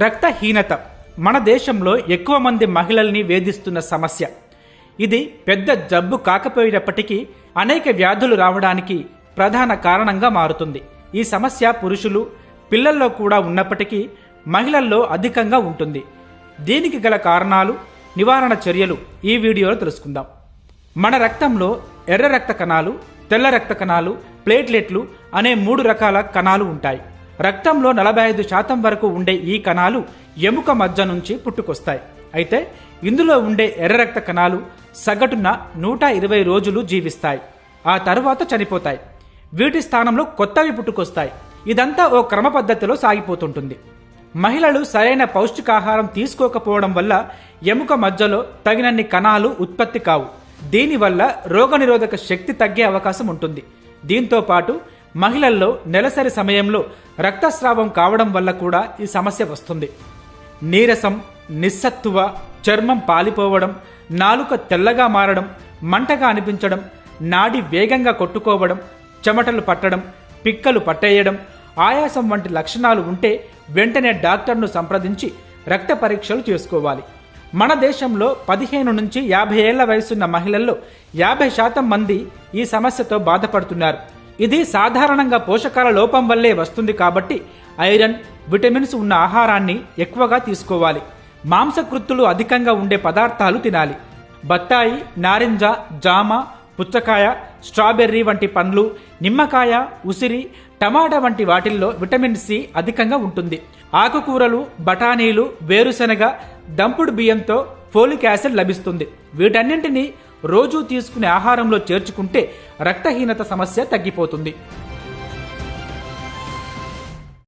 రక్తహీనత మన దేశంలో ఎక్కువ మంది మహిళల్ని వేధిస్తున్న సమస్య. ఇది పెద్ద జబ్బు కాకపోయినప్పటికీ అనేక వ్యాధులు రావడానికి ప్రధాన కారణంగా మారుతుంది. ఈ సమస్య పురుషులు, పిల్లల్లో కూడా ఉన్నప్పటికీ మహిళల్లో అధికంగా ఉంటుంది. దీనికి గల కారణాలు, నివారణ చర్యలు ఈ వీడియోలో తెలుసుకుందాం. మన రక్తంలో ఎర్ర రక్త కణాలు, తెల్ల రక్త కణాలు, ప్లేట్లెట్లు అనే 3 రకాల కణాలు ఉంటాయి. రక్తంలో 45% వరకు ఉండే ఈ కణాలు ఎముక మజ్జ నుంచి పుట్టుకొస్తాయి. అయితే ఇందులో ఉండే ఎర్ర రక్త కణాలు సగటున 120 రోజులు జీవిస్తాయి. ఆ తరువాత చనిపోతాయి. వీటి స్థానంలో కొత్తవి పుట్టుకొస్తాయి. ఇదంతా ఓ క్రమ పద్ధతిలో సాగిపోతుంటుంది. మహిళలు సరైన పౌష్టికాహారం తీసుకోకపోవడం వల్ల ఎముక మజ్జలో తగినన్ని కణాలు ఉత్పత్తి కావు. దీనివల్ల రోగనిరోధక శక్తి తగ్గే అవకాశం ఉంటుంది. దీంతో పాటు మహిళల్లో నెలసరి సమయంలో రక్తస్రావం కావడం వల్ల కూడా ఈ సమస్య వస్తుంది. నీరసం, నిస్సత్తువ, చర్మం పాలిపోవడం, నాలుక తెల్లగా మారడం, మంటగా అనిపించడం, నాడి వేగంగా కొట్టుకోవడం, చెమటలు పట్టడం, పిక్కలు పట్టేయడం, ఆయాసం వంటి లక్షణాలు ఉంటే వెంటనే డాక్టర్ను సంప్రదించి రక్త పరీక్షలు చేసుకోవాలి. మన దేశంలో 15 నుంచి 50 ఏళ్ల వయసున్న మహిళల్లో 50% మంది ఈ సమస్యతో బాధపడుతున్నారు. ఇది సాధారణంగా పోషకాల లోపం వల్లే వస్తుంది కాబట్టి ఐరన్, విటమిన్స్ ఉన్న ఆహారాన్ని ఎక్కువగా తీసుకోవాలి. మాంసకృత్తులు అధికంగా ఉండే పదార్థాలు తినాలి. బత్తాయి, నారింజ, జామ, పుచ్చకాయ, స్ట్రాబెర్రీ వంటి పండ్లు, నిమ్మకాయ, ఉసిరి, టమాటా వంటి వాటిల్లో విటమిన్ సి అధికంగా ఉంటుంది. ఆకుకూరలు, బఠానీలు, వేరుశెనగ, దంపుడు బియ్యంతో ఫోలిక్ యాసిడ్ లభిస్తుంది. వీటన్నింటినీ రోజూ తీసుకునే ఆహారంలో చేర్చుకుంటే రక్తహీనత సమస్య తగ్గిపోతుంది.